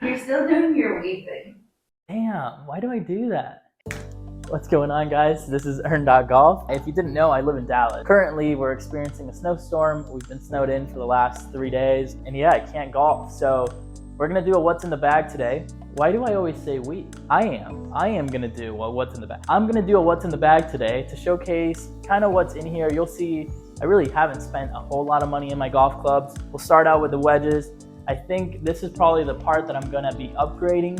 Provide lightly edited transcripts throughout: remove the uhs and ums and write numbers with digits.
You're still doing your weed thing. Damn, why do I do that? What's going on, guys? This is Golf. If you didn't know, I live in Dallas. Currently, we're experiencing a snowstorm. We've been snowed in for the last 3 days. And yeah, I can't golf. So we're gonna do a what's in the bag today. Why do I always say we? I am gonna do a what's in the bag. I'm gonna do a what's in the bag today to showcase kind of what's in here. You'll see I really haven't spent a whole lot of money in my golf clubs. We'll start out with the wedges. I think this is probably the part that I'm gonna be upgrading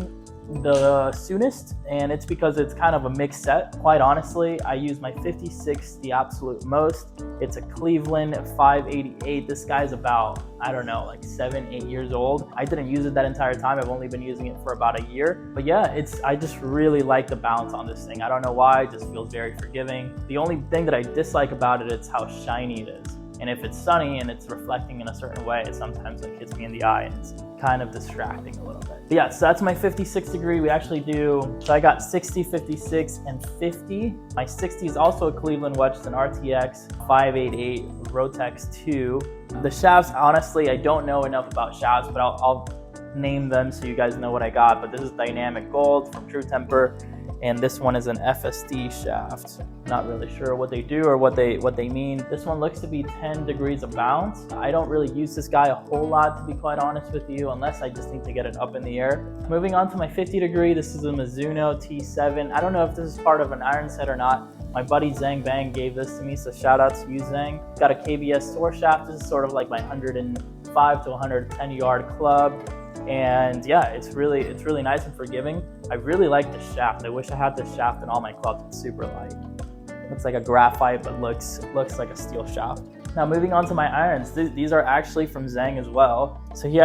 the soonest, and it's because it's kind of a mixed set. Quite honestly, I use my 56 the absolute most. It's a Cleveland 588. This guy's about, I don't know, like 7-8 years old. I didn't use it that entire time. I've only been using it for about a year. But yeah, I just really like the bounce on this thing. I don't know why, it just feels very forgiving. The only thing that I dislike about it is how shiny it is. And if it's sunny and it's reflecting in a certain way, it sometimes like hits me in the eye and it's kind of distracting a little bit. But yeah, so that's my 56 degree. We actually do, so I got 60, 56, and 50. My 60 is also a Cleveland Wedges, an RTX 588 Rotex 2. The shafts, honestly, I don't know enough about shafts, but I'll name them so you guys know what I got. But this is Dynamic Gold from True Temper. And this one is an FSD shaft. Not really sure what they do or what they mean. This one looks to be 10 degrees of bounce. I don't really use this guy a whole lot, to be quite honest with you, unless I just need to get it up in the air. Moving on to my 50 degree, this is a Mizuno T7. I don't know if this is part of an iron set or not. My buddy Zhang Bang gave this to me, so shout out to you, Zhang. Got a KBS Soar shaft. This is sort of like my 105 to 110 yard club. And yeah, it's really nice and forgiving. I really like the shaft. I wish I had this shaft in all my clubs. It's super light. Looks like a graphite, but looks like a steel shaft. Now moving on to my irons. These are actually from Zhang as well. So he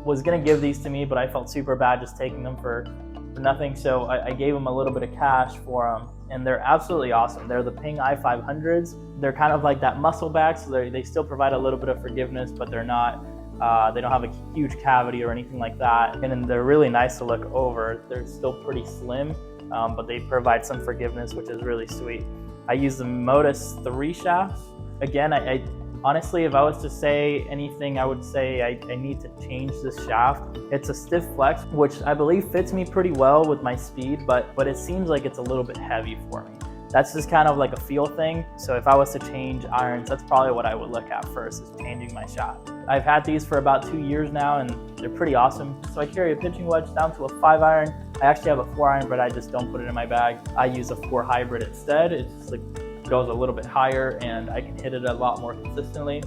was gonna give these to me, but I felt super bad just taking them for nothing. So I gave him a little bit of cash for them, and they're absolutely awesome. They're the Ping i500s. They're kind of like that muscle back, so they still provide a little bit of forgiveness, but they're not. They don't have a huge cavity or anything like that. And then they're really nice to look over. They're still pretty slim, but they provide some forgiveness, which is really sweet. I use the Modus 3 shaft. Again, I honestly, if I was to say anything, I would say I need to change this shaft. It's a stiff flex, which I believe fits me pretty well with my speed, but it seems like it's a little bit heavy for me. That's just kind of like a feel thing. So if I was to change irons, that's probably what I would look at first, is changing my shaft. I've had these for about 2 years now, and they're pretty awesome. So I carry a pitching wedge down to a 5 iron. I actually have a 4 iron, but I just don't put it in my bag. I use a 4 hybrid instead. It just like goes a little bit higher, and I can hit it a lot more consistently.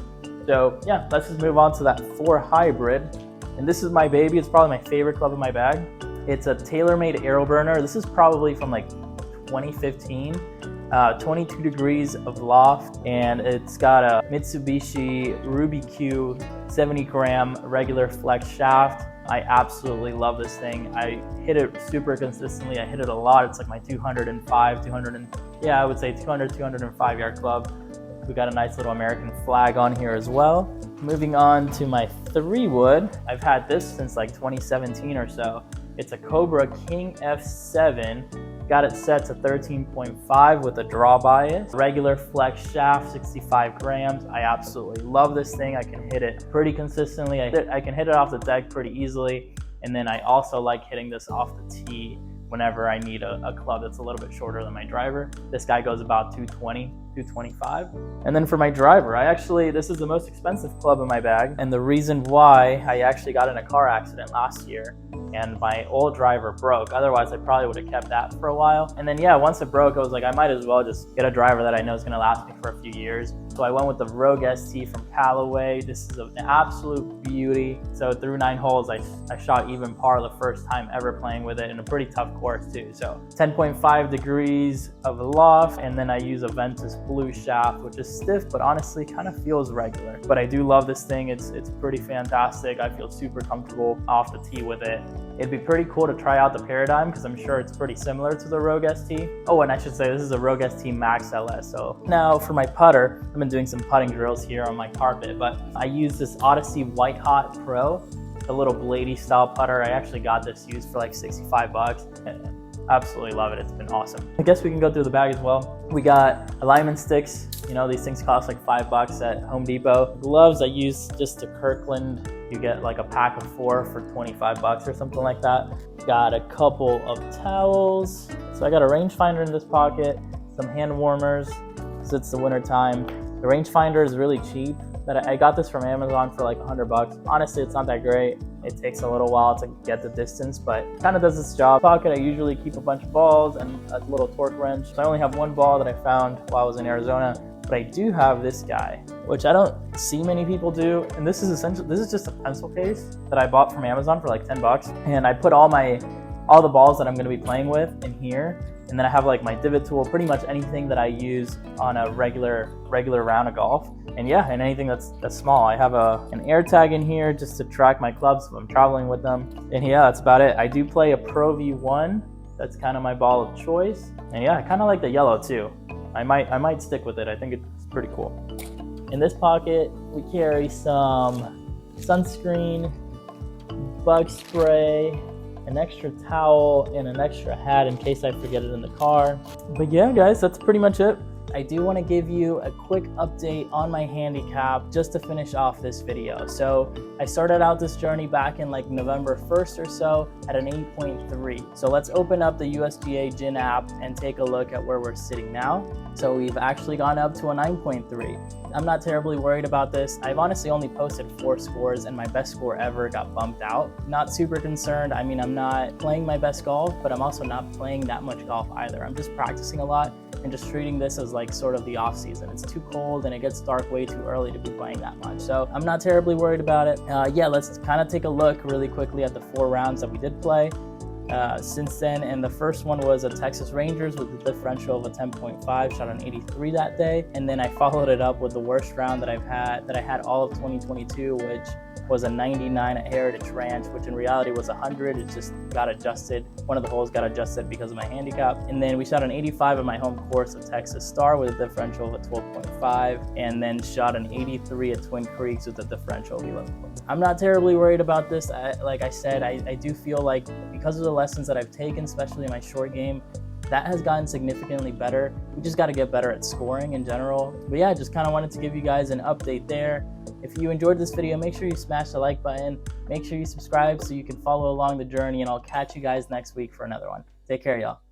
So yeah, let's just move on to that 4 hybrid. And this is my baby. It's probably my favorite club in my bag. It's a TaylorMade Aero Burner. This is probably from like 2015. 22 degrees of loft, and it's got a Mitsubishi Ruby Q 70 gram regular flex shaft. I absolutely love this thing. I hit it super consistently. I hit it a lot. It's like my 205 yard club. We got a nice little American flag on here as well. Moving on to my 3 wood. I've had this since like 2017 or so. It's a Cobra King F7. Got it set to 13.5 with a draw bias. Regular flex shaft, 65 grams. I absolutely love this thing. I can hit it pretty consistently. I can hit it off the deck pretty easily. And then I also like hitting this off the tee whenever I need a club that's a little bit shorter than my driver. This guy goes about 220, 225. And then for my driver, this is the most expensive club in my bag. And the reason why, I actually got in a car accident last year, and my old driver broke. Otherwise, I probably would have kept that for a while. And then yeah, once it broke, I was like, I might as well just get a driver that I know is gonna last me for a few years. So I went with the Rogue ST from Callaway. This is an absolute beauty. So through 9 holes, I shot even par the first time ever playing with it in a pretty tough course too. So 10.5 degrees of loft, and then I use a Ventus Blue shaft, which is stiff, but honestly kind of feels regular. But I do love this thing. It's pretty fantastic. I feel super comfortable off the tee with it. It'd be pretty cool to try out the Paradigm, because I'm sure it's pretty similar to the Rogue ST. Oh, and I should say this is a Rogue ST Max LS. So now for my putter, I've been doing some putting drills here on my carpet, but I use this Odyssey White Hot Pro, a little bladey style putter. I actually got this used for like 65 bucks. Absolutely love it. It's been awesome. I guess we can go through the bag as well. We got alignment sticks. You know, these things cost like $5 at Home Depot. Gloves I use just a Kirkland. You get like a pack of 4 for $25 or something like that. Got a couple of towels. So I got a rangefinder in this pocket, some hand warmers, because it's the winter time. The rangefinder is really cheap. I got this from Amazon for like $100. Honestly, it's not that great. It takes a little while to get the distance, but it kind of does its job. Pocket, I usually keep a bunch of balls and a little torque wrench. So I only have one ball that I found while I was in Arizona, but I do have this guy, which I don't see many people do. And this is just a pencil case that I bought from Amazon for like $10. And I put all the balls that I'm gonna be playing with in here. And then I have like my divot tool, pretty much anything that I use on a regular round of golf. And yeah, and anything that's small. I have an air tag in here just to track my clubs if I'm traveling with them. And yeah, that's about it. I do play a Pro V1. That's kind of my ball of choice. And yeah, I kind of like the yellow too. I might stick with it. I think it's pretty cool. In this pocket, we carry some sunscreen, bug spray, an extra towel, and an extra hat in case I forget it in the car. But yeah, guys, that's pretty much it. I do want to give you a quick update on my handicap just to finish off this video. So I started out this journey back in like November 1st or so at an 8.3. So let's open up the USGA GIN app and take a look at where we're sitting now. So we've actually gone up to a 9.3. I'm not terribly worried about this. I've honestly only posted 4 scores and my best score ever got bumped out. Not super concerned. I mean, I'm not playing my best golf, but I'm also not playing that much golf either. I'm just practicing a lot and just treating this as like sort of the off season. It's too cold and it gets dark way too early to be playing that much. So I'm not terribly worried about it. Yeah, let's kind of take a look really quickly at the 4 rounds that we did play since then. And the first one was a Texas Rangers with a differential of a 10.5, shot an 83 that day. And then I followed it up with the worst round that I had all of 2022, which was a 99 at Heritage Ranch, which in reality was 100. It just got adjusted. One of the holes got adjusted because of my handicap. And then we shot an 85 at my home course of Texas Star with a differential of a 12.5, and then shot an 83 at Twin Creeks with a differential of 11. I'm not terribly worried about this. Like I said, I do feel like because of the lessons that I've taken, especially in my short game, that has gotten significantly better. We just got to get better at scoring in general. But yeah, I just kind of wanted to give you guys an update there. If you enjoyed this video, make sure you smash the like button. Make sure you subscribe so you can follow along the journey, and I'll catch you guys next week for another one. Take care, y'all.